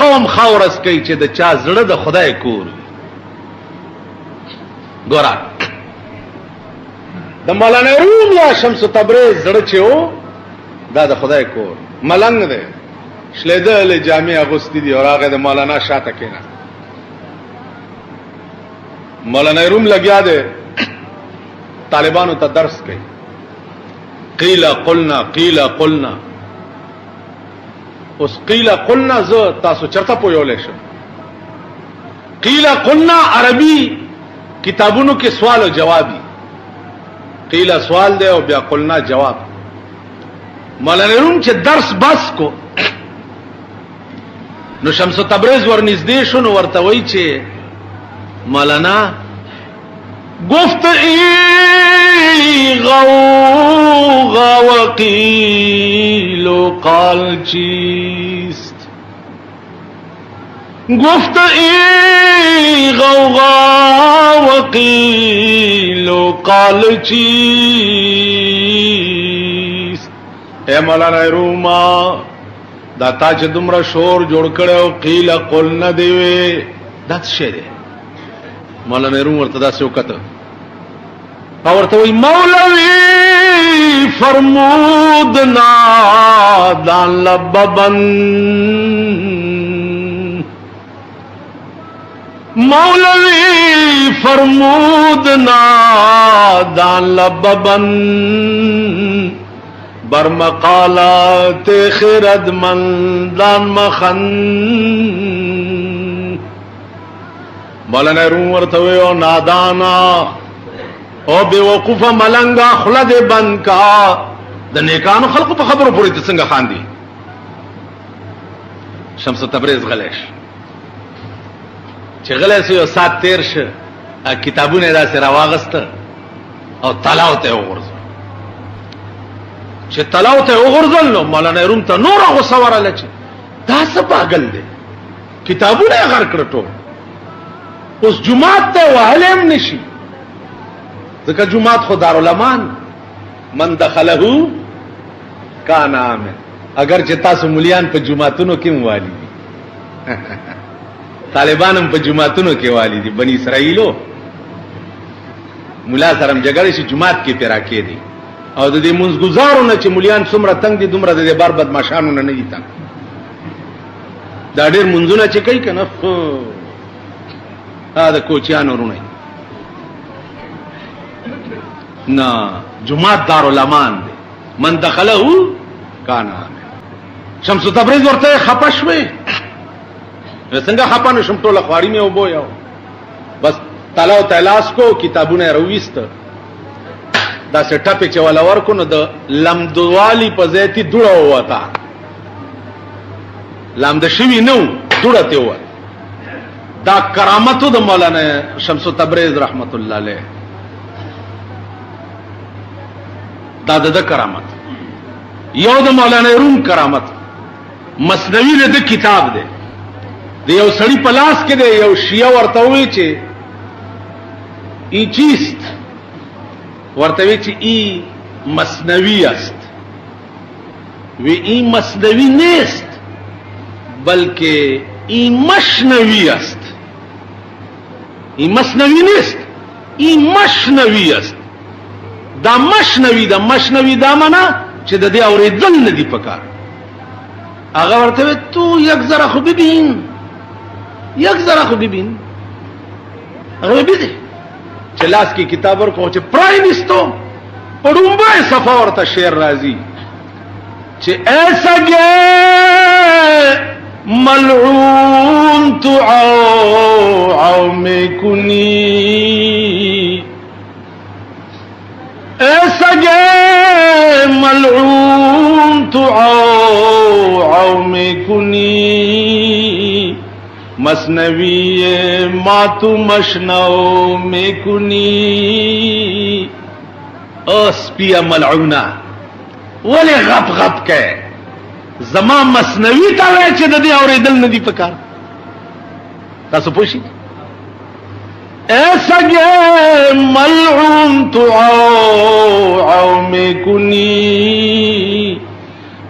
قوم خاورس کوي چې د چا زړه د خدای کور وي. ګورا د مولانا روم یا شمس تبریز زړه چې و دا د خدای کور ملنګ دی شلیدل جامع اغوستی دی اور هغه د مولانا شاته کېنا. مولانا روم لګیا دی طالبانو ته درس کوي. قیل قلنا قیل قلنا. اوس قیل قلنا زه تاسو چرته پویولې شم. قیل قلنا عربي کتابونو کې سوال او جوابي. قیل سوال دی او بیا قلنا جواب. مولانا روم چې درس بس کو نو شمس تبریز ورنږدې شو نو ورته وایي چې مولانا گفت ای غوغا وقیل و قال چیست. گفت ای غوغا وقیل و قال چیست. اے مولانا روما دا تا چې دومره شور جوړ کړو قیل قل نه دی وی دا څه دی. مولانا روم ورته داسې وکړه او ورته وایي مولوی فرمود نادان لببن. مولوی فرمود نادان لببن بر مقالات خردمندان مخن. مولانا روم ورته وایو نادانا او بیوقوفه ملنګا خله دې بند کا د نیکانو خلقو په خبرو پورې ته څنګه خاندي. شمس تبریز غلیش چې غلیش یو سات تیر شه کتابونه داسې راواغست او تلاو ته وغورځ. چې تلاو ته وغورځل نو مولانا روم ته نور غوسه وراله چې دا څه پاگل دی کتابونه یې غر کړ ټول. اوس جمعات ته وهلم نشي ځکه جمعات خو دارالمان من دخله کان آمن. اگر چې تاسو مليان په جمعاتونو کې والی دي طالبانم په جمعاتونو کې والی دي. بني اسرائیلو مولا سره جګړه شي جمعات کې پیرا کې دي او د دې منځګزارو نه چې مليان څومره تنگ دي دومره د بار بدمعشانو نه دي تنگ. دا ډېر منځونه چې کوي کنه دا کوچیانو رونه نه جمعات دارالمان دی من دخله کان آمن. شمس تبریز ورته خپشوي څنګه خپه نشم ټوله خواري مې وبویاو بس تلاو تلاس کو کتابونه رويست دا سټاپې چې ولا ورکو نو د لمدوالي په ځای ته دوړه وتا لمد شوی نو دوړه ته و. دا کرامتو د مولانا شمس تبریز رحمت الله علیه دا د کرامت. یو د مولانا روم کرامت مثنوی د کتاب دی د یو سړی په لاس کې دی یو شیعه ورته وی چې ای چیست ورته وی چې ای مثنوی است وی ای مثنوی نیست بلکه ای مشنوی است. ای مثنوی نیست ای مشنوی است. دا مشنوی دا معنا چې د دې اورېدل نه دی پکار. هغه ورته تو یک ذره خو ببین هغه بده چې لاس کې کتاب ورکو چې پرایمستو پړومبه صفه ورته شعر راځي چې ایسا گے ملعون تو عو میں کنی ایسا گے ملعون تو عو میں کنی مثنوی ماتو مشنو میں کنی اسپیا ملعونا ولی غپ غپ کے زما مثنوی تا وای چې د دې اورېدل نه دی پکار. تاسو پوښی ایسا گے ملعون تو عو میں کنی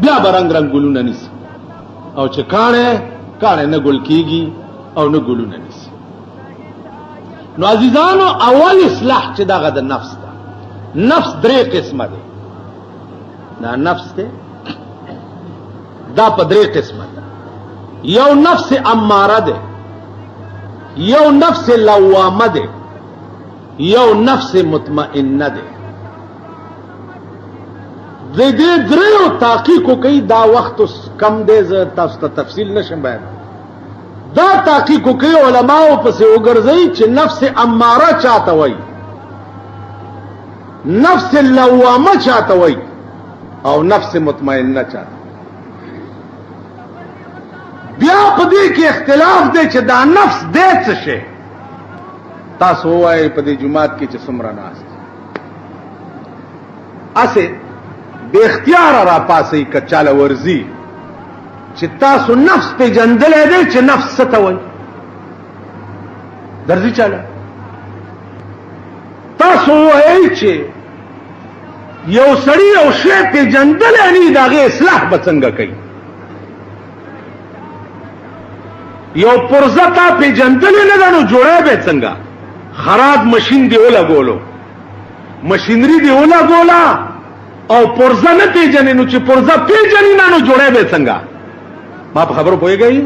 بیا برنګ رنگ ګلونه نیسي او چې کاڼه نه ګل کیږي او نه ګلونه نیسي. نو عزیزانو اول اصلاح چې دغه د نفس ده. نفس درې قسمه ده. دا نفس ده دا په درې قسمه ده. یو نفس اماره ده، یو نفس لوامه ده، یو نفس مطمئنه ده. د دې دریو تحقیق کوي. دا وخت کم دی زه تاسو ته تفصیل نشم بیان. دا تحقیق کوي علماو پسې وګرځي چې نفس اماره چاته وایي، نفس لوامه چاته وایي او نفس مطمئنه چاته. بیا په دې کې اختلاف دی چې دا نفس دې څه شي. تاسو وایي په دې جمعات کې چې څومره ناست اسه بے اختیار را پاسي کچاله ورزي چې تاسو نفس په جندلې دی چې نفس څه ته وایي. درځي چاله تاسو وایي چې یو سړی او شی په جندلې نه داغه اصلاح به څنګه کوي. یو پرزتا په جندلې نه دانو جوړه به څنګه. خراب ماشين دی ولا ګولو، ماشينري دی ولا ګولا او پرزه نه پیژنې. نو چې پرزه پیژنې نه نو جوړه به څنګه. ما په خبرو پوهیږئ.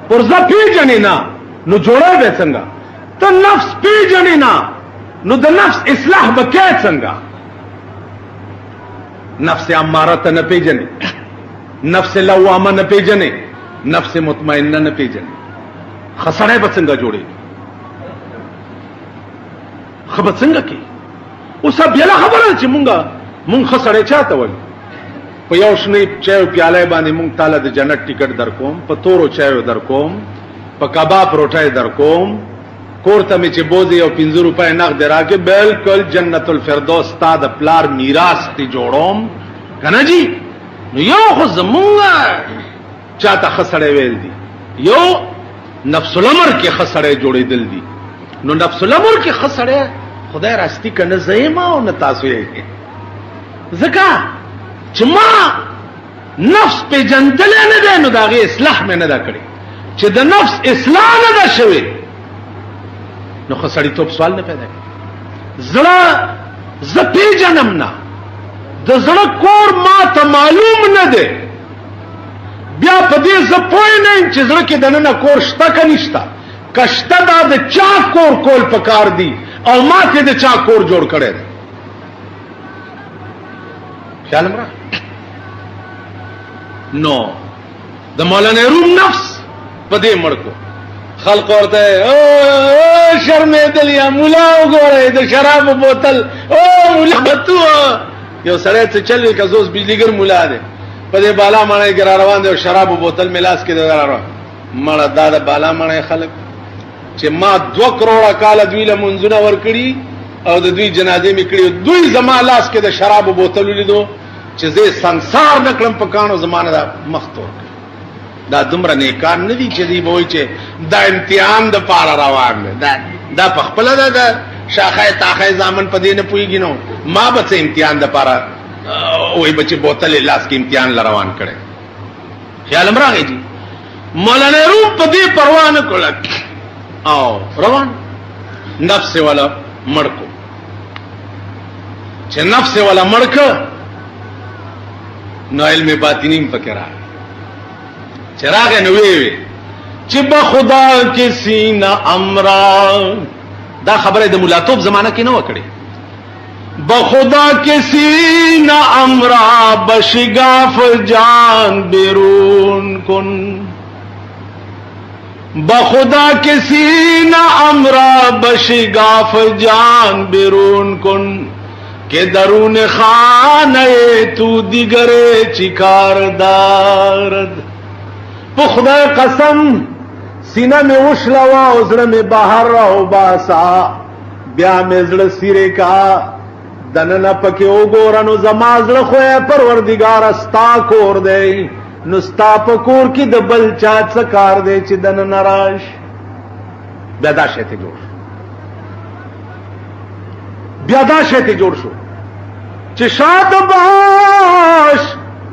پرزه پیژنې نه نو جوړه به څنګه. ته نفس پیژنې نه نو د نفس اصلاح به کې څنګه. نفس اماره ته نه پیژنې، نفس لوامه نه پیژنې، نفس مطمئنه نه پیژنې. خسړې به څنګه جوړې خبر څنګه کې. اوس بیا خبره چې مونږ خسړې چاته وایو. په یو شنه چایو پیاله باندې مونږ تعالی د جنت ټیکټ درکوم، په تورو چایو درکوم، په کباب روټای درکوم، کور ته مې چې بوزي او 50 روپے نقد راکې بالکل جنت الفردوس تا د پلار میراث ته جوړوم کنه جی. نو یو خو زمونږ چاته خسړې ویل دي، یو نفس الامر کې خسړې جوړېدل دي. نو نفس الامر کې خسړې خدای راستی کنه زېما او نه تاسو یې زکا چې ما نفس په جندل نه ده. نو داغه اصلاح مې نه دا کړی. چې د نفس اصلاح نه ده شوی نو خسړی توپ سوال نه پیدا کوي. زړه زپی جنم نه د زړه کور ما ته معلوم نه ده. بیا په دې زپوی نه چې زړه کې دنه کور شته که نشته. کشته دا د چا کور کول پکار دی او ما ته د چا کور جوړ کړی دی. خیال مرا. نو د مولانا روم نفس په دې مړکو خلق ورته او شرمېدل یا مولا وګورئ د شراب بوتل او مولا تو یو سړی څه چل که زوس بجلیګر مولا دی په دې بالا مړی ګر روان دی او شراب بوتل ملاس کې دی روان مړه دا د بالا مړی خلک چې ما 2 کروڑه کال دوی له منځونه ورکړي او د دوی جنازې مې کړي. دوی زما لاس کې د شراب بوتل لیدو چې زه ਸੰسار نکړم په کانو زمانه دا مختور. دا دومره نیکان نه دي چې دی وای چې دا امتحان د پاره روان دی. دا په خپل دا شاخه تاخه ځامن په دې نه پويږي. نو ما به څه امتحان د پاره وای بچي بوتل لاس کې امتحان روان کړي. خیال امراغی دي. مولانا روم په دې پروا نه کوله او روان نفس والا مړکو. چې نفس والا مړک نو علم باطنی پکې راغی. چې راغی نو وی چې بخدا کې سینه امرا. دا خبره د مولاتوب زمانہ کې نه وکړي. بخدا کې سینه امرا بشگاف جان بیرون کن. بخدا کے سینہ امرا بشگاف جان بیرون کن کہ درون خانہ تو دیگر چکار دارد. پخدا قسم سینہ میں وشلوا ازر میں باہر رہو باسا بیا میں زڑ سیرے کا دننا پکے او گورنو زمازڑ خوئے پروردگار استا کور دے. نستا پکور کی د بل چا څکار دی چې دن نراش. بیا دا شی ته جوړ شو. بیا دا شی ته جوړ شو چې شاد باش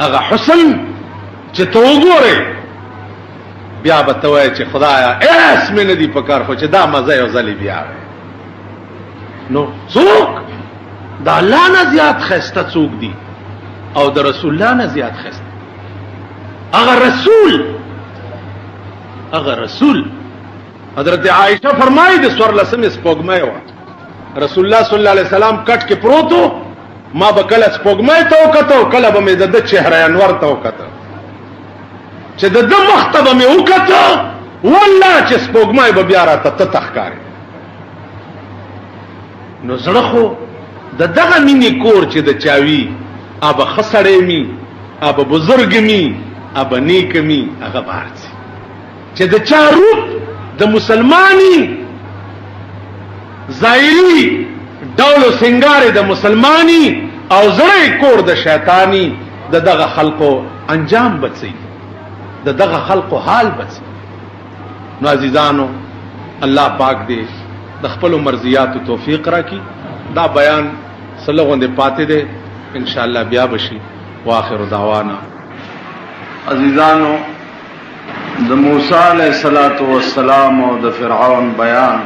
هغه حسن چې ته وګورې بیا به ته وایې چې خدایا ایس مې نه دي پکار خو چې دا مزه یو ځلې بیا نو څوک د الله نه زیات ښایسته څوک دي او د رسول الله نه زیات ښایسته هغه رسول حضرت عائشہ فرمایي د سور لسمې سپوږمۍ وه رسول الله صلی الله علیه وسلم کټ کې پروتو ما به کله سپوږمۍ ته وکتو کله به مې د ده چهره انور ته وکتو چې د ده مخ ته به مې وکتو والله چې سپوږمۍ به بیا راته ته ښکاري نو زړه خو د دغه مینې کور چې د چاوي ابه ښه سړی می ابه بزرګ می ابه نیک می هغه بهر ځي چې د چا روپ د مسلمانی ظاهري ډول و سنگار د مسلمانی او زړه کور د شیطانی د دغه خلقو انجام بچي د دغه خلقو حال بچي نو عزیزانو الله پاک دې د خپل مرضیات توفیق راکړي دا بیان سلغوندې پاتې دي ان شاء الله بیا بشي واخر دعوانا عزیزانو د موسی علیہ الصلوۃ والسلام او د فرعون بیان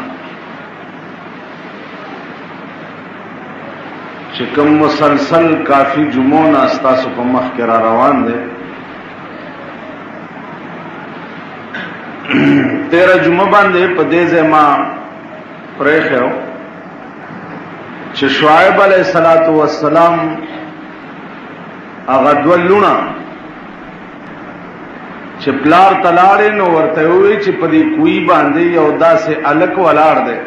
چې کوم مسلسل کافی جمعون استاسو په مخ کې را روان دي 13 جمعه باندې په دې ځما پرې خو چې شعیب علیہ الصلوۃ والسلام هغه دولونه چې پلار تلاړې نو ورته وی چې په دې کوی باندې یو داسې الک ولاړ دی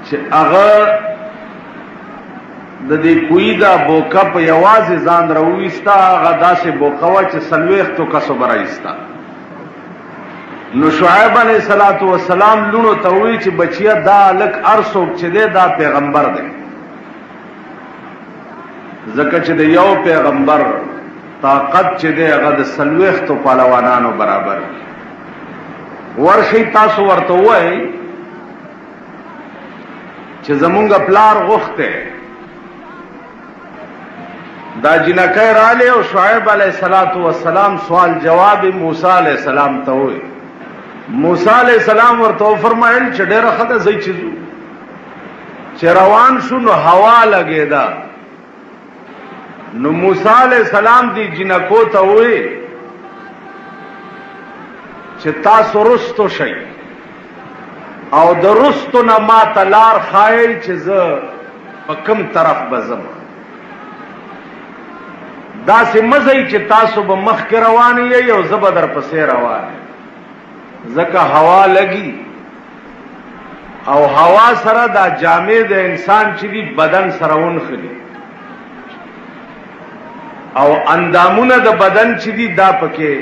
چې هغه د دې کوی دا بوکا په یوازې ځان راوېستا هغه داسې بوکا و چې سلويختو کسو برایستا نو شعیب علیہ الصلوۃ والسلام لونو ته وی چې بچیا دا الک ارسوک چې دا پیغمبر دی ځکه چې د یو پیغمبر طاقت چې دی هغه د سلويختو پهلوانانو برابر ورشي تاسو ورته وای چې زمونږ پلار غوښته دا جنکه رااله او شعیب علیہ الصلوۃ والسلام سوال جواب موسی علیہ السلام ته وای موسی علیہ السلام ورته فرمایل چې ډېر خدای زئی چیزو چې روان شو نو هوا لګیدا نو موسی علیہ السلام دی جنکو ته وای چې تاسو رستو شئ او د رستو نه ما تلار خای چې زه په کوم طرف بزم دا سه مزه چې تاسو به مخ کې روان یې او زه به در پسې روان ځکه هوا لګي او هوا سره دا جامع د انسان چې دی بدن سره ونخلي او اندامونه د بدن چې دی دا پکې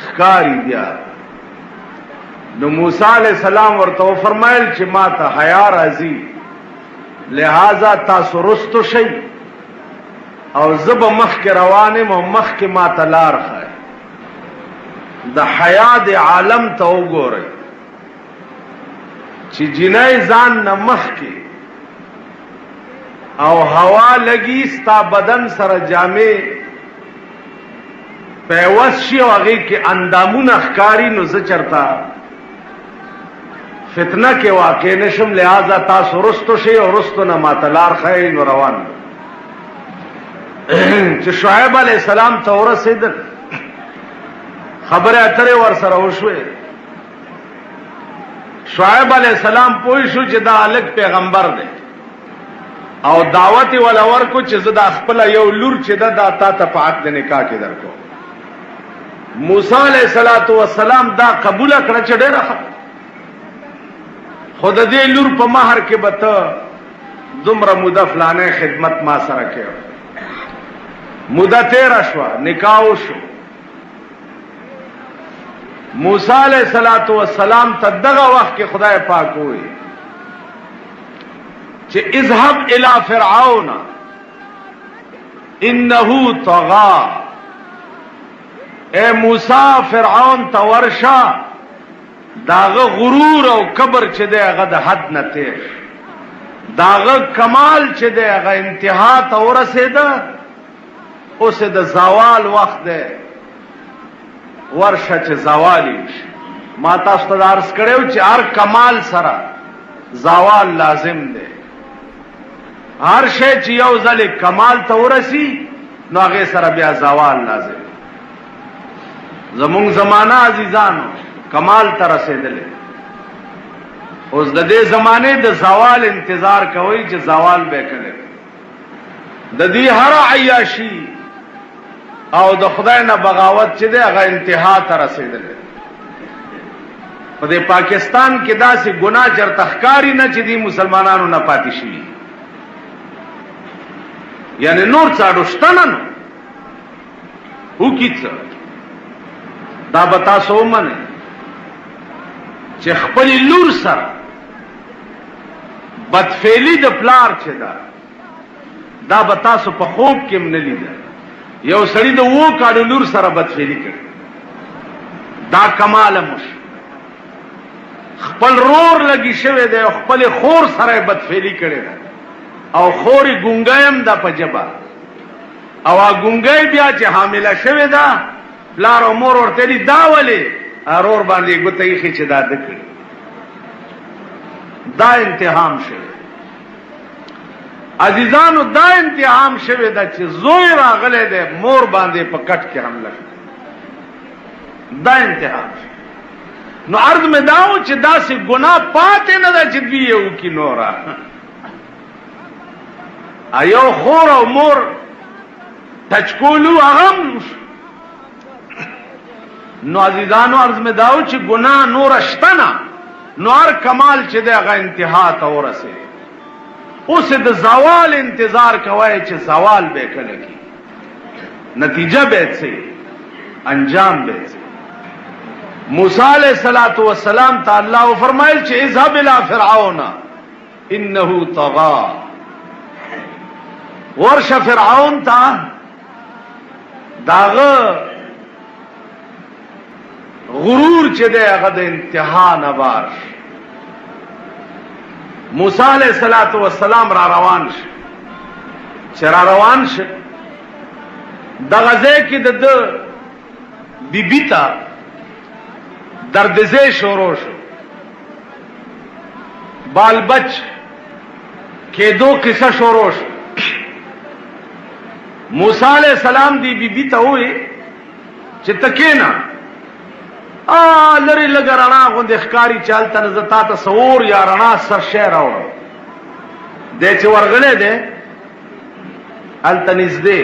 ښکاری بیا نو موسی علیہ السلام ورته فرمایل چې ما ته حیا راځي لہذا تاسو رستو شئ او زب مخ کې روانه مو مخ کې ما ته لار خای د حیا د عالم ته وګورئ چې جنای ځان نه مخ کې او هوا لګي ستا بدن سره جامع پیوس شي او هغه کې اندامونه ښکاری نو زه چرتا فتنه کې واقع نشم لہذا تاسو رستو شي او رستو نه ماتلار خیر نو روان چې شعیب علیہ السلام ته ورسېدل خبره اترې ور سره وشوه شعیب علیہ السلام پوه شو چې دا الک پیغمبر دی او دعوت ولا ورکو چې زدا خپل یو لور چې دا تا ته په عقد نکاح کې درکو موسی علیہ الصلوۃ والسلام دا قبول کړ چې ډېر خود دې لور په مہر کې بته دومره موده فلانه خدمت ما سره کړو موده 13 شو نکاح شو موسی علیہ الصلوۃ والسلام تدغه وخت کې خدای پاک وې چې اذهب الى فرعون انه طغى اے موسی فرعون ته ورشه داغه غرور او کبر چې دی هغه د حد نه تیر داغه کمال چې دی هغه انتها ته ورسېده، اوس د زوال وخت دی، ورشه چې زوالی شي. ما تاسو ته عرض کړو چې هر کمال سره زوال لازم دی. هر شی چې یو ځل کمال ته ورسی نو هغه سره بیا زوال لازم. زمونږ زمانہ عزیزانو کمال ته رسیدلې، اوس د دې زمانه د زوال انتظار کوي چې زوال به کړي. د دې هر عیاشي او د خدای نه بغاوت چې دی هغه انتها ته رسیدلې. په دې پاکستان کې داسې ګناه چرته ښکاری نه چې دې مسلمانانو نه پاتې شي، یعنی نور څاډو شته نه وکیڅ. دا به تاسو ومنئ چې خپل لور سره بدفعلی د پلار چې دا به تاسو په خوب کې هم نه لیدل. یو سړی د 2 کالو لور سره بدفعلی کوي، دا کمال مش. خپل رور لګي شوی دی او خپل خور سره بدفعلی کړي ده، او خوري ګونګایم دا په جبا، او ګونګای بیا چې حامله شوی ده پلار او مور ورته دی دا ولې ارور باندې ګوتې خي چې دا دکړي. دا امتحان شوی عزیزانو، دا امتحان شوی دا چې زوی راغله ده مور باندې په کټ کې حمله. دا امتحان شوی. نو عرض میں داو چې داسې ګناه پاتې نه ده چې دوی یو کې نورا ایو خور او مور تچکولو اغم. نو عزیزانو عرض میں داو چې ګناه نور اشتنا، نو هر کمال چې دی هغه انتها ته ورسېږي. اوس د زوال انتظار کوي چې زوال به کله کی، نتیجه به څه، انجام به څه. موسی علیہ الصلوۃ والسلام ته الله فرمایل چې اذهب الى فرعون انه طغى. ورشه فرعون ته داغه غرور چې دی هغه د انتها نه بار. موسی علیہ الصلوۃ والسلام را روان شه، چې را روان شه دغه ځای کې د بیبي ته دردزه شروع شو، بال بچ کې دو قصه شروع شو. موسی علیہ السلام دی بیبي ته وې چې تکینا لری لګ رڼا غوندې ښکاری چالته نه زتا ته سور یا رڼا سر شعر راوړ دې چې ورغلې دې الته نږدې.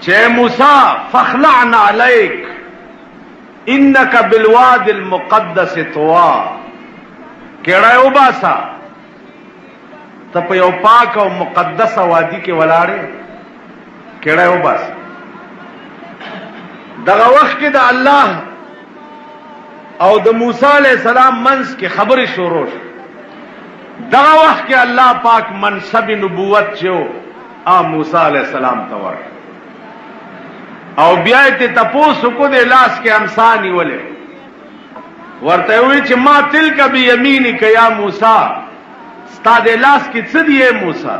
چې موسی فخلعنا عليك انك بالواد المقدس طوى. کېړه یو باسا ته په یو پاک او مقدس وادي کې ولاړې، کېړه یو باسا. دغه وخت کې د الله او د موسی علیہ السلام منځ کې خبرې شروع شو. دغه وخت کې الله پاک منصب نبوت چو موسی علیہ السلام ته ورکړ، او بیا ته تاسو کو د لاس کې امسانی ولې ورته وی چې ما تلک بیمینک یا موسی، ستا د لاس کې څه دی موسی؟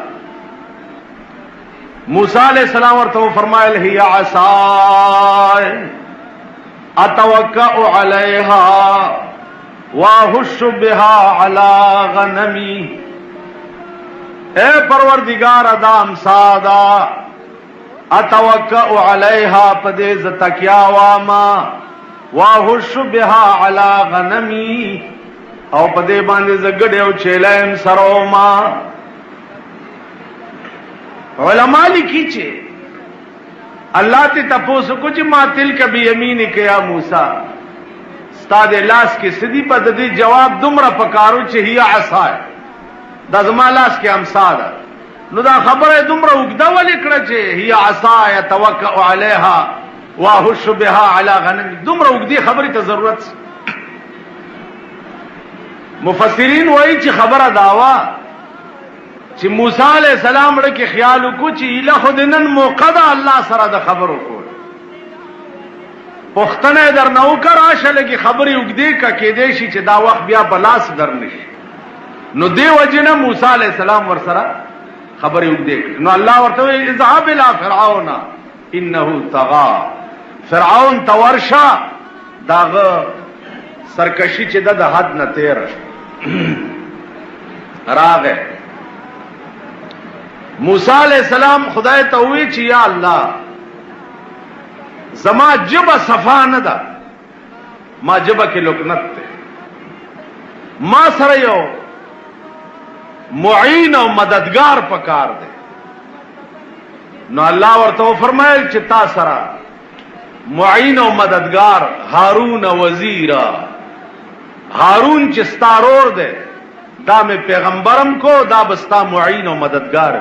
موسی علیہ السلام ورته فرمایل هي عصای اتوکأ علیها واهش بها علی غنمی. اے پروردگار ادم سادا اتوکأ علیها پدې ز تکیا واما واهش بها علی غنمی، او پدې باندې زګډ او چیلم سروما. علماء لیکي چې الله ته تاسو کو چې ما تلک بیمینک یا موسی، استاد لاس کې سدي په دې جواب دومره پکارو چې هي عصا، د زما لاس کې امسا ده. نو دا خبره دومره وګدا ولیکړه چې هي عصا يتوکأ علیها واهش بها علی غنم. دومره وګدي خبره ته ضرورت. مفسرین وایي چې خبره داوا چې موسی علیہ السلام لکه خیال وکړو چې اله خود نن موقع ده الله سره د خبرو کول. پختنه در نوکر راشه لګي خبرې وګدې کا کې دې شي چې دا وخت بیا بلاس درنشي. نو دی وجنه موسی علیہ السلام ور سره خبرې وګدې. نو الله ورته وی اذهب الى فرعون انه طغى. فرعون تورشا داغه سرکشي چې د حد نه تیر راغه. موسی علیہ السلام خدای ته وی چې یا الله زما جبه صفا نه ده، ما جبه کې لکنت ده، ما سره یو معین او مددگار پکار ده. نو الله ورته فرمایل چې تا سره معین او مددگار هارون وزیرا. هارون چې ستارور ده دا میں پیغمبرم کو دا بستا معین و مددگار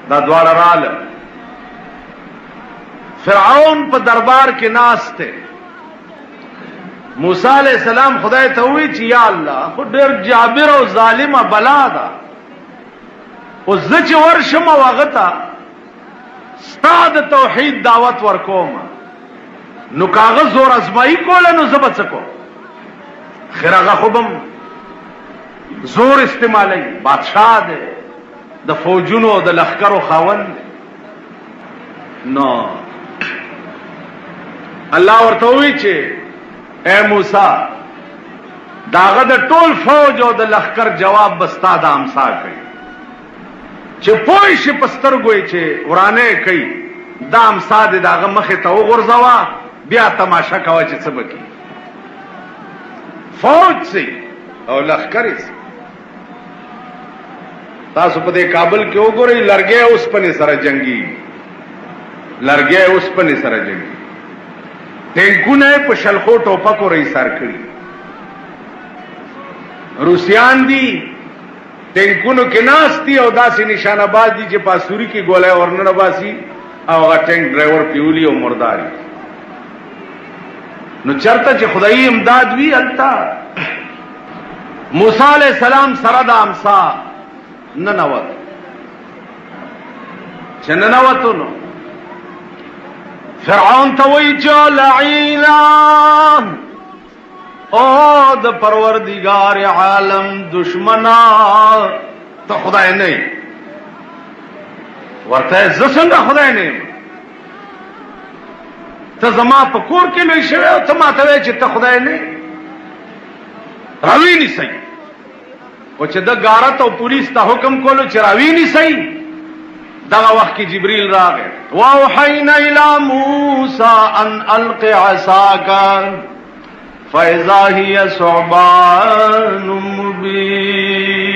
دا دوار رال. فرعون پا دربار کے ناس تے. موسیٰ علیہ السلام خدای تووی چی یا اللہ خود دیر جابر و ظالم بلا دا او زچ ورشم وغتا ستاد توحید دعوت ورکوما نو کاغذ اور ازمائی کولا نو زبت سکو خیر اگا خوبم زور استعمالی بادشاہ دے د فوجونو د لخکرو خاون نو الله ورته وی چې اے موسی داغه د ټول فوج او د لخکر جواب بستا د امسا کوي چې پوي شي پستر ګوي چې ورانه کوي د امسا د داغه مخه ته وغورځوا بیا تماشا کوي چې څه بکی فوج سي او لخکر سي. تاسو په دې کابل کې وګورئ لرګي اوس پنه سره جنگي لرګي اوس پنه سره جنگي ټینکونه په شلخو ټوپکو رہی سر کړی. روسیان دي ټینکونو کې ناشتي او داسې نشانه باز دي چې پاسوري کې ګولای ورننه باسي او هغه ټینک ډرایور پیولي او مرداري. نو چرته چې خدای امداد وی التا موسی علیہ السلام سره د امسا ننوت چې ننوتو نو فرعون توی جو لعینا او د پروردگار عالم دشمنا ته خدای نه ورته زسنګ خدای نه ته زما په کور کې لوي شوی او ته ماته وای چې ته خدای نه راوی نه سي او چې د غارت او پولیس ته حکم کولو چې راوی نه سي دغه وخت کې جبريل راغی واوحینا الی موسی ان الق عصاک فاذا هي ثعبان مبین.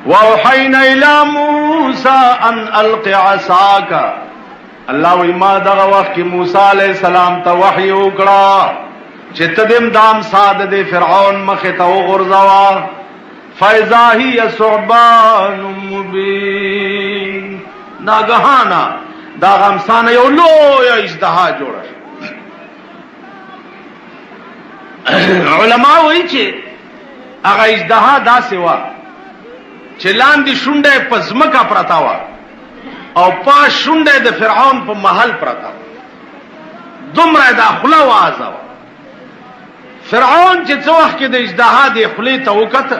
واوحینا الی موسی ان الق عصاک الله وی ما دغه وخت کې موسی علیہ السلام ته وحی وکړه چې تدم دام ساده د فرعون مخه ته وغورځوا فاذا هي ثعبان مبین. ناګهانا دا غمسان یو لوی اژدها جوړه. علماء وایي چې هغه اژدها داسې و چې لاندې شونډه په ځمکه پرتا و او پاس شونډه د فرعون په محل پرتا دومره د خله وازه. فرعون چې څو وخت کې د اژدها د خلې ته وکړه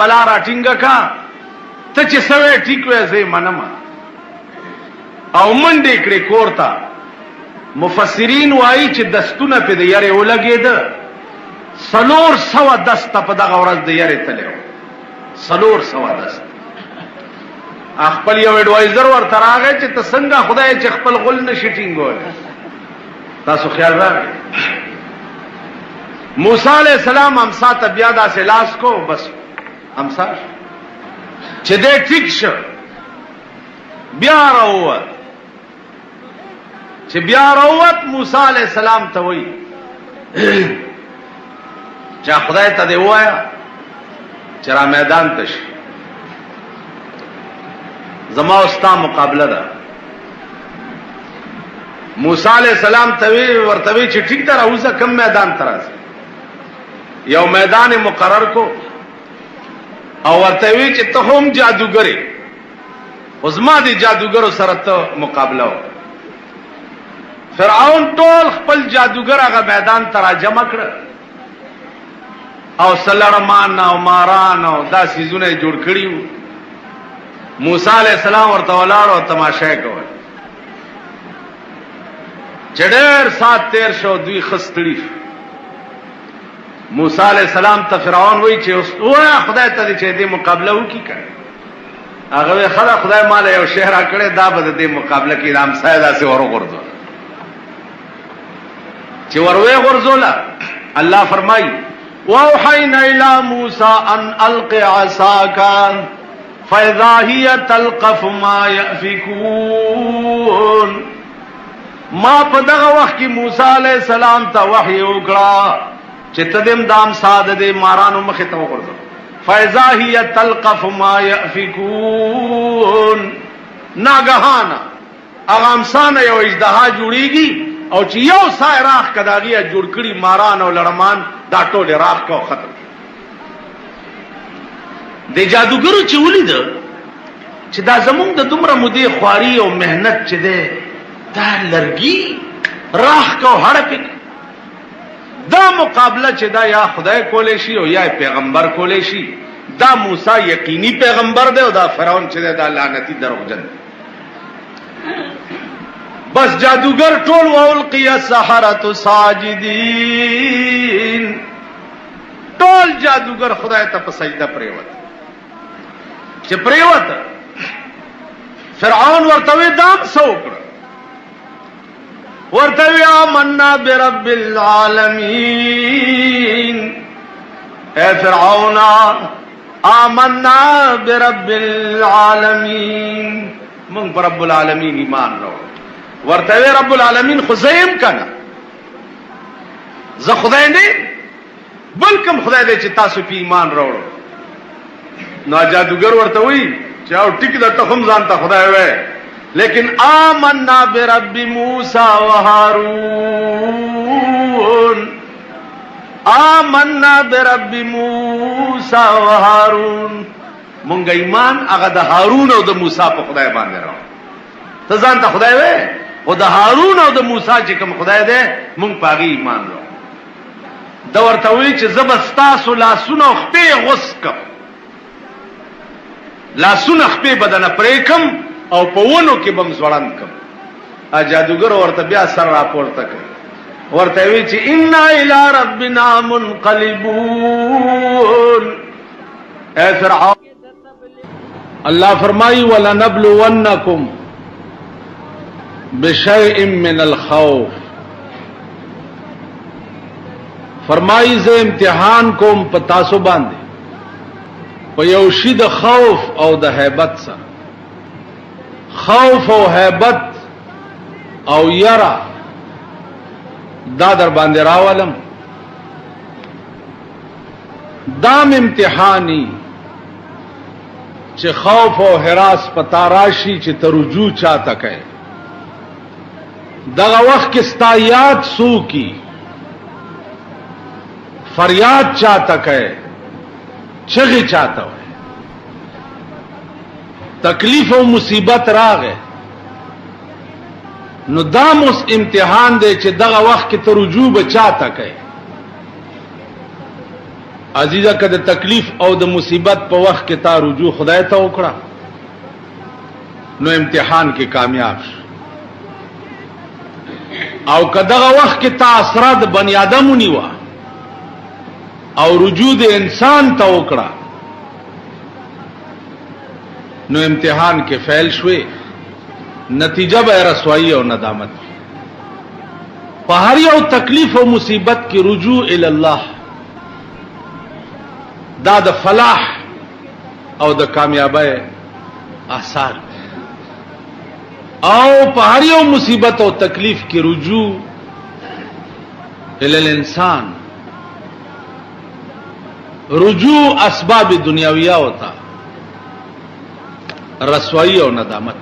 بلا راټینګه کا ته چې سوي ټیک وې زې منم او منډې کړې کورتا. مفسرین وایي چې دستونه په د یاره ولګېد 400 دست په دغه ورځ د یاره تلو 400 دست. خپل یو اډوایزر ورته راغی چې ته څنګه خدای چې خپل غل نشي ټینګول. تاسو خیال راغی موسی علیہ السلام امسا ته بیا داسې لاس کو بس امسا چې دې ټیک شو بیا راووت چې بیا راووت موسی علیہ السلام ته وایي چې خدای ته دی وایا چې را میدان ته شي زما او ستا مقابله ده. موسی علیہ السلام ته ورته وی چې ټیک ده راوځه کم میدان ته راځي. یو میدان مقرر کو او ورته وی چې ته هم جادوګری عظما دي جادوګرو سره ته مقابله وکړه. فرعون ټول خپل جادوګر هغه میدان ته راجمع کړ او سلړمان او ماران او دا سيزونه جوړ کړیو. موسی عليه السلام ورته ولاړ او تماشا کول. چډر سات تیر شو دوی خستړي. موسی عليه السلام ته فرعون وایي چې اوه خدای ته چې دې مقابله وکړي کړه. هغه خدای مال یو شهر کړه دا به دې مقابله کې رام سایدا سي ورو ورځو چې وروي ورزولا. الله فرمایي واوحينا الى موسى ان الق عصاك فاذا هي تلقف ما يأفكون. ما په دغه وخت کې موسی عليه السلام ته وحي وکړه چې تدم دام ساده دې مارانو مخه ته وګرځو. فاذا هي تلقف ما يأفكون. ناګهانا اغامسانه یو اجدها جوړیږي او چې یو سای راخ کداغیه جوړ کړي ماران او لړمان دا ټول راخ کو ختم. د جادوګرو چې ولید چې دا زمونږ د دومره مودې خواري او مهنت چې ده دا لرګي راخ کو هړک دا مقابله چې دا یا خدای کولې شي او یا پیغمبر کولې شي. دا موسی یقیني پیغمبر دی او دا فرعون چې دا لعنتی دروغجن. بس جادوگر ټول والقي السحرة ساجدين. ټول جادوگر خدای ته په سجده پریوت. چې پریوت فرعون ورته دام سوکړ ورته آمنا برب العالمین. اے فرعون آمنا برب العالمین. من پر رب العالمین ایمان راوړ. ورته رب العالمین خزیم کنا زه خدای نه بلکم خدای دې چې تاسو په ایمان راوړو. نو جادوګر ورته وی چې او ټیک د تخم ځان ته خدای وای لیکن آمنا برب موسی و هارون. آمنا برب موسی و هارون. مونږ ایمان هغه د هارون او د موسی په خدای باندې راو. ته ځان ته خدای وای او د هارون او د موسی چې کوم خدای دی مونږ پاغي ایمان راو. دا ورته وی چې زبستاسو لاسونه خپې غسک لاسونه خپې بدن پریکم او په ونو کې بم زوړند کم. ا جادوګر ورته بیا سر راپورته کړ ورته وی چې ان الى ربنا منقلبون. اے فرعون اللہ فرمائی وَلَنَبْلُوَنَّكُمْ بِشَيْءٍ مِّنَ الْخَوْفِ. فرمائی زه امتحان کوم په تاسو باندې په یو شی د خوف او د هیبت سره. خوف او هیبت او یرا دا در باندې راولم. دام امتحانی چې خوف او هراس پتا راشي چې ترجو چاته کوي. دغه وخت کې ستا یاد سو کی فریاد چاته کوي چغې چاته وي. تکلیف او مصیبت راغې نو دام اوس امتحان دی چې دغه وخت کې ترجو به چاته کوي. عزیزه که د تکلیف او د مصیبت په وخت کې تا رجوع خدای ته وکړه نو امتحان کې کامیاب شو. او که دغه وخت کې تا اسرا د بنی آدم ونیوه او رجوع د انسان ته وکړه نو امتحان کې فیل شوي نتیجه به رسوایی او ندامت. په هر یو تکلیف او مصیبت کې رجوع الی الله دا د فلاح او د کامیابی آثار. او په هر یو مصیبت او تکلیف کې رجوع الی الانسان رجوع اسباب دنیاویہ ہوتا رسوائی او ندامت.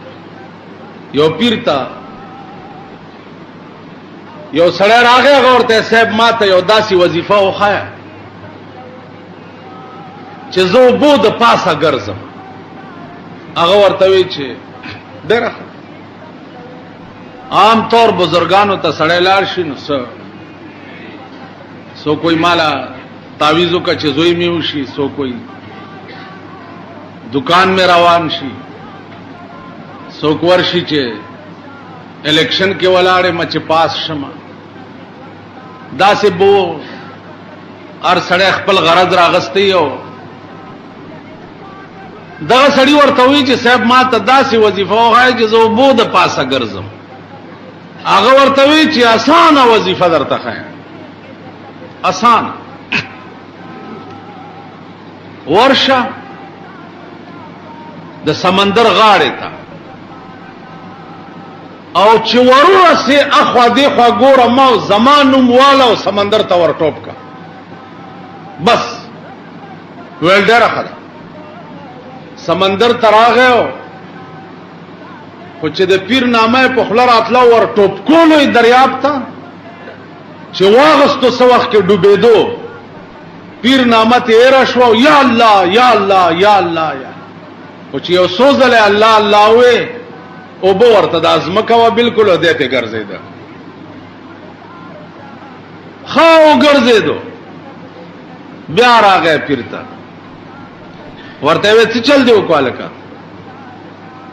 یو پیر تا یو سړی راغی هغه ورته صاحب ما ته یو داسې وظیفه وښایه چې زه اوبو د پاسه ګرځم هغه ورته وی چې ډېر عام طور بزرګانو ته سړی لاړ شي نو سو کوئی مالا تعویذو کا چې زوی می وشي سو کوئی دکان میں روان شي سو ورشي چې الیکشن کې ولاړې مچ پاس شمه دا سه بو ار سړی خپل غرض راغستی او دا سړی ورته وی چې صاحب ما ته داسې وظیفه وغای چې زه بو د پاسه ګرځم هغه ورته وی چې اسانه وظیفه درته خایم آسان ورشه د سمندر غاړه ته او چې ورسه اخوا دی خوا ګوره ما زمانوم والا او سمندر ته ور ټوپ کا بس ویل ډېر خدا سمندر تراغه خو چې د پیر نامه په خلر اتلا ور ټوپ کولې دریاب ته چې واغستو سو وخت کې ډوبېدو پیر نامه ته راشو یا الله یا الله یا الله یا او چې یو سوزله الله الله وې او به ورته د ازمکه وا بالکل دته ګرځیدا خاو ګرځیدو بیا راغی پیرتا ورته وې څه چل دی وکاله کا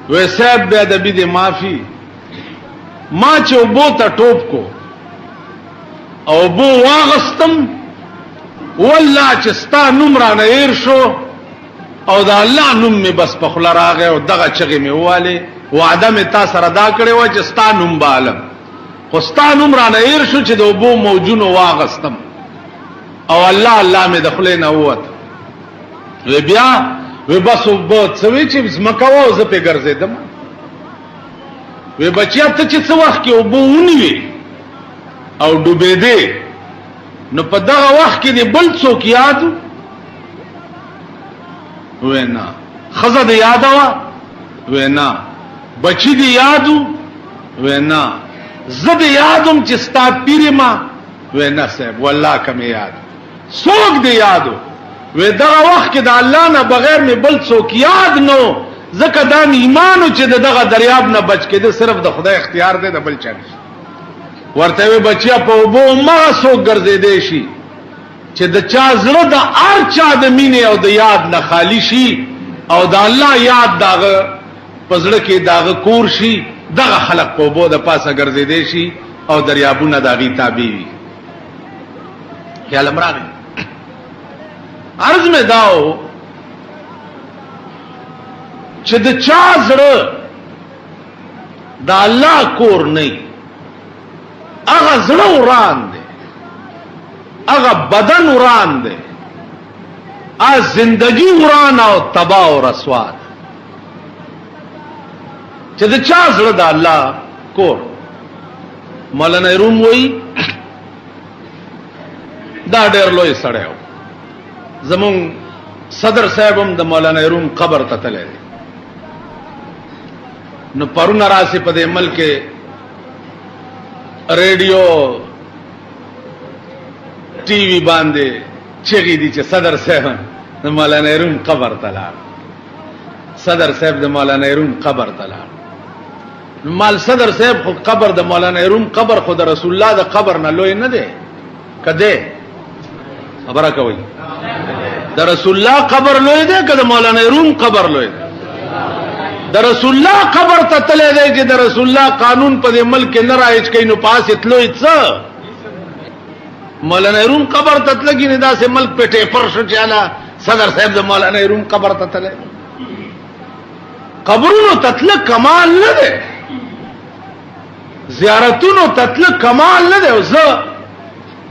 وې صاحب بیا د بيد معافي ما چې وبو ته ټوپ کو او بو واغستم والله چې ستا نوم را نه ایر شو او دا الله نوم می بس په خلا راغی او دغه چغې می واله وعده می تا سره دا کړی و چې ستا نوم بالم خو ستا نوم را نه ایر شو چې د بو موجونو واغستم او الله الله می دخلې نه ووت وی بیا وی بس وبو څوي چې زمکه و زه په ګرځیدم وی بچیا ته چې څو وخت کې وبو ونیوي او ډوبې دې نو په دغه وخت کې دې بل څوک یاد وینا خزه دې یاد وا وینا بچی دې یاد وینا زه دې یادم چې ستا پیر ما وینا صاحب والله کم یاد څوک دې یاد وې دغه وخت کې د الله نه بغیر مې بل څوک یاد نو ځکه دا ایمانو چې دغه دریاب نه بچ کېده صرف د خدای اختیار دی د بل چا نه ورته وی بچیا په وبو ما سو ګرځېدې شي چې د چا زړه د هر چا د مینې او د یاد نه خالی شي او د الله یاد داغه پزړه کې داغه کور شي دغه خلق په وبو د پاسه ګرځېدې شي او دریابونه داغي تابع وي خیال امراغه عرض میں داو چې د چا زړه د الله کور نه اغا زړه وران دی اغا بدن وران دی ا زندگی وران او تباہ او رسوا چې د چا زړه د الله کور مولانا روم وای دا ډېر لوی سړیو زمون صدر صاحب هم د مولانا روم قبر ته تللی نو پرونه راسي په دې ملک ریډیو ټي وي باندې چغې دي چې صدر صاحب د مولانا روم قبر ته لاړ صدر صاحب د مولانا روم قبر ته لاړ نو مال صدر صاحب خو قبر د مولانا روم قبر خو د رسول الله د قبر نه لوی نه دی کده خبره کوي د رسول الله قبر لوی دی که د مولانا روم قبر لوی دی د رسول الله قبر ته تللی دی چې د رسول الله قانون په دې ملک نه رایج کوي نو پاس اتلوی څه مولانا روم قبر ته تلګي نه داسې ملک په ټیپر شو چې انا صدر صاحب د مولانا روم قبر ته تللی قبرونو تتل کمال نه دی زیارتونو تتل کمال نه دی زه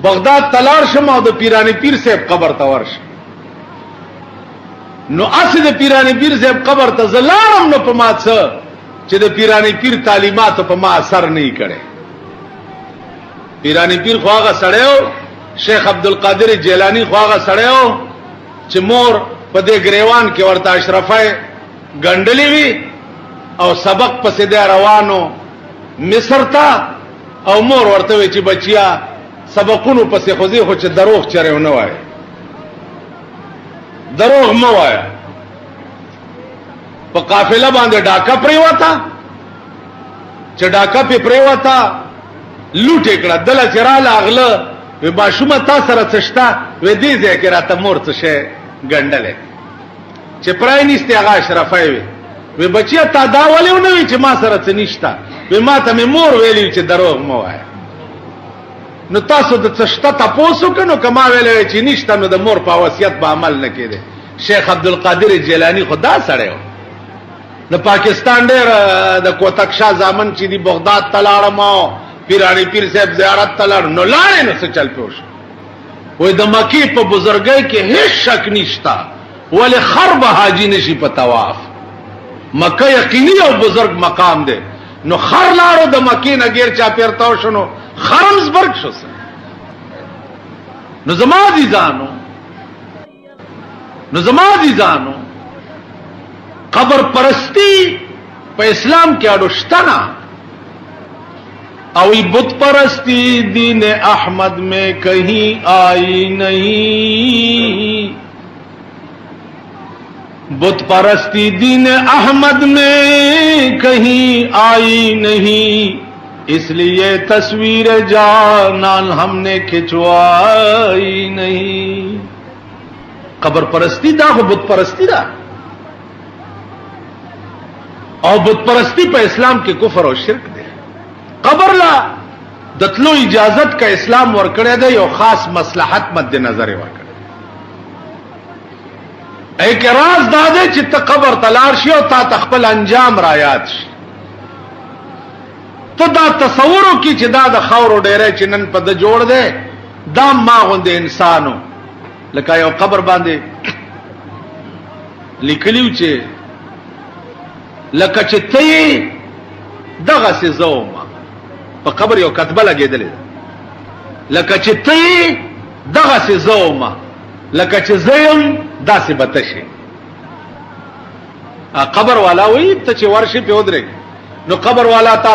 بغداد تلار شم او د پیرانی پیر صاحب قبر ته ورشم نو اصل د پیرانی پیر صاحب قبر ته زلارم نو په ما څه چې د پیرانی پیر تعلیمات په ما اثر نه کړي پیرانی پیر خواغه سړیو شیخ عبدالقادر جیلانی خواغه سړیو چې مور په دې گریوان کې ورته اشرفای ګندلې وی او سبق پسې د روانو مصر ته او مور ورته وی چې بچیا سبقونو پسې خوځي خو چې دروغ چره نه وای دروغ مو وایا په په قافله باندې ډاکا پریوتا چې ډاکا په پریوتا لوټ کړه دله چراله اغله و ماشومه تا سره څشتا و دې ځکه راته مور څه شي ګندلې چې پرای نيسته هغه اشرفای وي و بچیا تا دا ولې نه وي چې ما سره څه نشتا و ما ته مور ویلی چې دروغ مو وای نو تاسو د څشتا تاسو کنو کما ویلې چې نشتا نو د مور په وصیت به عمل نه کړي شیخ عبدالقادر جیلانی خدا سره د پاکستان ډېر د کوتک شاه زامن چې دی بغداد تلاړم پیرانی پیر صاحب زیارت تلار نو لاړې نو څه چل پوش وې د مکی په بزرګۍ کې هیڅ شک نشتا ولې خرب حاجی نشي په طواف مکه یقیني او بزرگ مقام دی نو خر لاړو د مکی نه غیر چا پیرتاو شنو خرمزبرګ شو نو زما دي ځانو قبر پرستی په اسلام کې اډوشتنا او بت پرستی دین احمد میں کہیں آئی نہیں بت پرستی دین احمد میں کہیں آئی نہیں اس لیے تصویر جانان ہم نے کھچوائی نہیں قبر پرستی دا ہو بت پرستی دا اور بت پرستی پہ اسلام کے کفر اور شرک دے قبر لا دتلو اجازت کا اسلام ورکڑے دے یو خاص مصلحت مد نظر ورکڑے ایک راز دا دے چې ته قبر تلار شي او تا تخپل انجام را یاد شي ته دا تصورو کی چې دا د خاورو ډیره چې نن په د جوړ دی دا ما غوندې انسانو لکه یو قبر باندې لیکلیو چې لکه چې ته دغه سي زوما په قبر یو کتبه لګېدلې لکه چې ته دغه سي زوما لکه چې زیم داسې بتشي قبر والا وی ته چې ورشي په ودرې نو قبر والا تا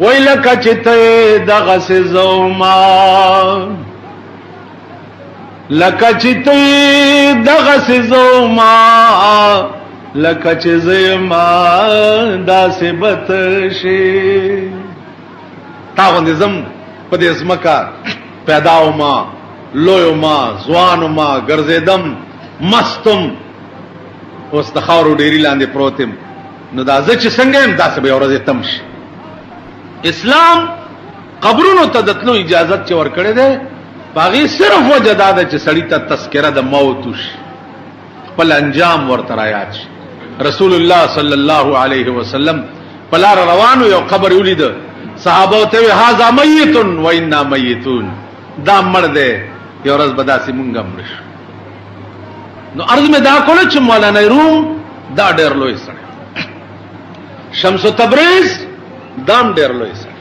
وای لکه چې ته دغه سي زوما لکه چې ته دغه سي زوما لکه چې زما داسې بتشي تا غوندې زم په دې اسمکا پیدا وما لوی ما ځوان ما ګرځیدم مستم اوس د خاورو ډېری لاندې پروتم نو دا زه چې څنګه يم داسې به ورځې تم شي اسلام قبرونو ته دتلو اجازت چې ورکړې ده باغی صرف وجه دا ده چې سړی ته تذکرہ د موت وشي خپل انجام ورته رايات شي رسول الله صلی الله علیه وسلم پلار روانو یو قبر ولید صحابه ته هاذا میت و انا میتون دا مړ ده یو ورځ بداسي مونږه مړ شو نو عرض میں دا کوله چې مولانا روم دا ډېر لوی سره شمس تبریز دام ډېر لوی سره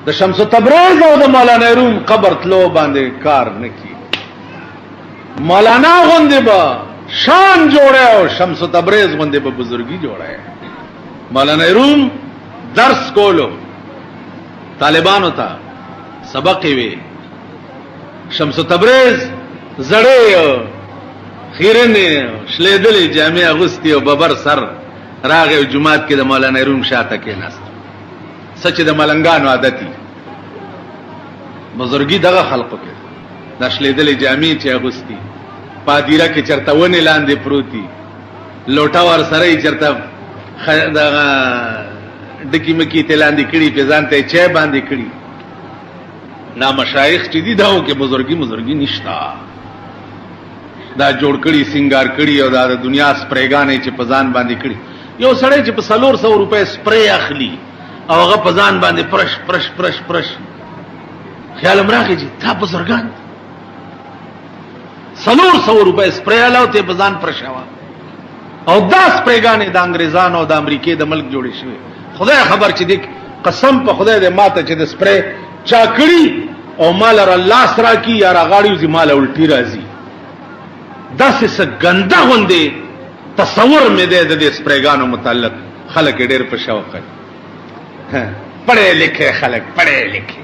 د شمس تبریز او د مولانا روم قبر تلو باندې کار نکی مولانا غوندې با شان جوړه او شمس تبریز غوندې به بزرګي جوړه مولانا روم درس کولو طالبانو ته سبق وی شمس تبریز زړې خیرنه شلیدلې جامع اغوستي او ببر سر راغه جمعات کې د مولانا روم شاته کې ناست سچ د ملنګانو عادتي بزرګي دغه خلقو کې د شلیدلې جامع چې اغوستي پادیره کې چرته ونه لاندې پروتي لوټا ور سره چرته دغه ډکی مکی ته لاندې کړي په ځان ته چای باندې کړي نا مشایخ چې دي داو کې بزرګي نشتا دا جوړ کړي سنگار کړي او دا د دنیا سپریګانې چې په ځان باندې کړي یو سړی چې په 400 روپے سپری اخلي او هغه په ځان باندې پرش خیال امراخي چې تا بزرګان 400 روپے سپری علاوه ته په ځان پرشاوه او دا سپریګانې د انګريزانو او د امریکای د ملک جوړې شوی خدای خبر چې دې قسم په خدای دې ماته چې د سپری چا کړی او مال را الله سره کی یا را غاړیو زی مال الټی راځي داسې څه ګنده غوندې تصور مې ده د سپریګانو متعلق خلک ډېر په شوق کوي پڑھے لکھے خلک پڑھے لکھے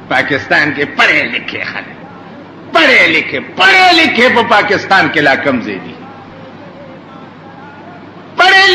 پاکستان کے پڑھے لکھے خلک پڑھے لکھے په پاکستان کې لا کم زیدي پڑھے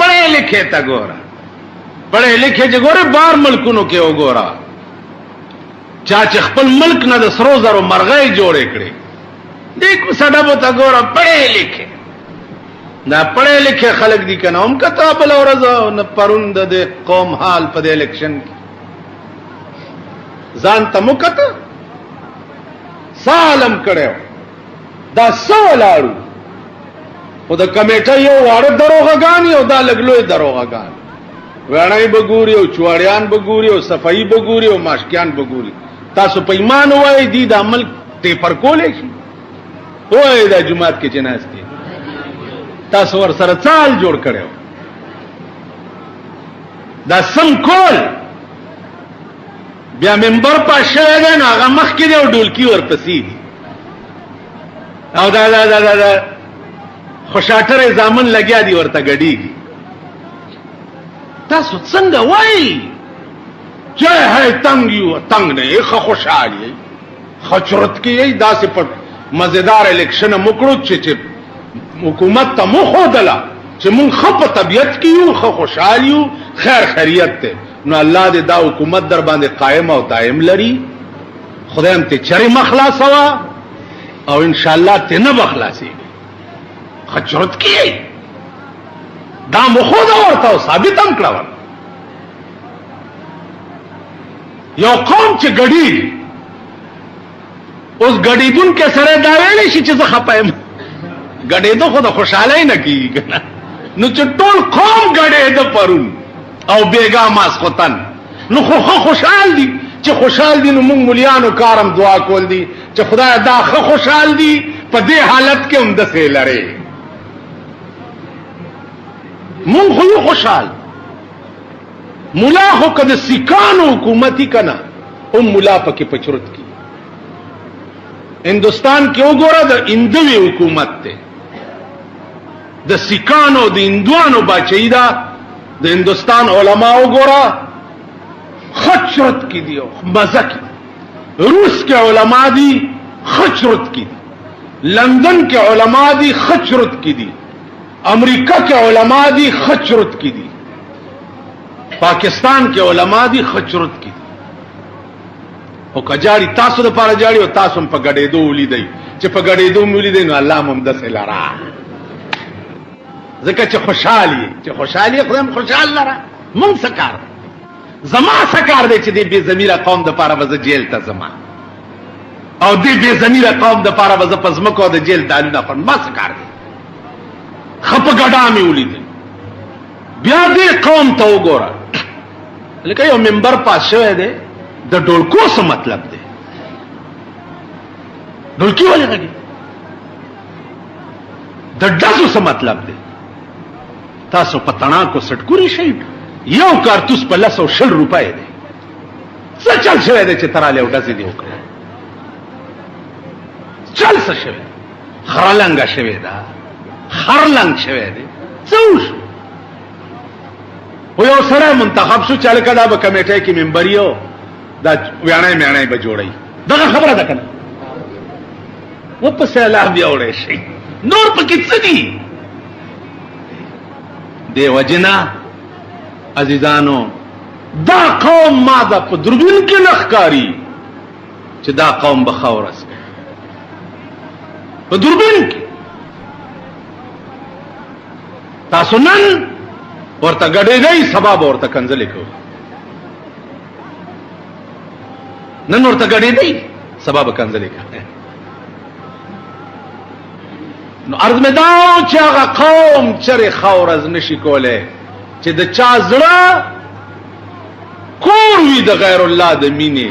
پڑھے لکھے ته ګوره پڑھے لکھے چې ګوره بار ملکونو کې وګوره چا چې خپل ملک نه د سرو زرو مرغۍ جوړې کړې دیکھو سډبو ته ګوره پڑھے لکھے دا پڑھے لکھے خلک دي کنه هم کته بل ورځ نه پروند د قوم حال په الیکشن کې ځان ته مکته سالم کړو دا سوالارو او د کمیټه یو واړه دروغګان یو دا لګلوې دروغګان وړای بګوري او چوړیان بګوري او صفائی بګوري او ماشکیان بګوري تاسو په ایمان وای دي د عمل ته پر کولې شي وای د جمعات کې جناز کې تاسو ور سره چال جوړ کړو دا سم کول بیا منبر په شوه ده نو هغه مخ کې دی او ډولکی ورپسې دي او دا خوشاټر زامن لګیا دي ورته غډیږي تاسو څنګه وای چې هي تنگ یو تنگ نه ښه خوشالي خچرت کې داسې په مزیدار الیکشن مکړو چې حکومت ته مو خودلا چې مون خپ طبيعت کې یو ښه خوشالي خیر خیریت ته نو الله دې دا حکومت در باندې قائم او دائم لري خدای هم ته چری مخلاص وا او ان شاء الله ته نه بخلاصي خچرت کی دا مخود ورته ثابت هم کړو یو قوم چې غړي اوس غړيدون کې سره دا ویلې شي چې زه خپایم غړېدو خو د خوشاله نه کیږي کنه نو چې ټول قوم غړېد پرون او بیگا ماسختن نو خو خوشحال دي چې خوشحال دي نو موږ مليانو کارم دعا کول دي چې خدای دا خوشحال دي په دې حالت کې هم د سه لره مونږ خو خوشحال مولا خو کده سکانو حکومتي کنا هم مولا پکې پچرت کی هندستان کې وګوره د اندوی حکومت ته د سکانو د اندوانو بچیدا د هندستان علما وګوره خچرت کی دی مزه کی روس کې علما دي خچرت کی دی لندن کې علما دي خچرت کی دی امریکہ کے علماء دی خچرت کی دی پاکستان کے علماء دی خچرت کی دی او کجاری تاسو د پاره جاړي او تاسو په غړېدو ولیدای چې په غړېدو ولیدای نو الله ممدس لرا ځکه چې خوشحالي خدای خوشحال لرا مونږ سکار زما سکار دی چې دې بے ضمیره قوم د پاره وځ جیل ته زما او دې بے ضمیره قوم د پاره وځ پزمکو د جیل دالونه پر ما سکار دی خپ غډامي ولیدل بیا دې قوم ته وګوره لکه یو منبر پاس شوی دی د ډولکو څه مطلب دی ډولکی ولې راګي د ډزو څه مطلب دی تاسو په تڼا کو سټکوري شي یو کارتوس په 160 روپۍ دی څه چل شوی دی چې تراله ډزې دی وکړه چل څه شوی خرلنګ شوی دا خرلنګ شوی دی څوش و یو سره منتخب شو چل کدا به کمیټه کې ممبریو دا ویانای به جوړي دغه خبره ده کنه و په سلام بیا وړي شي نور پکې څه دي دی وجنا عزیزانو دا قوم ما دا په دربین کې لخکاری چې دا قوم بخورس په دربین کې تاسو نن ورته غړېږئ سبب ورته کنځلې کو نن ورته غړېږئ سبب کنځلې کو نو عرض مې دا چې هغه قوم چرې خورز نشي کوله چې د چا زړه کور وي د غیر الله د مینې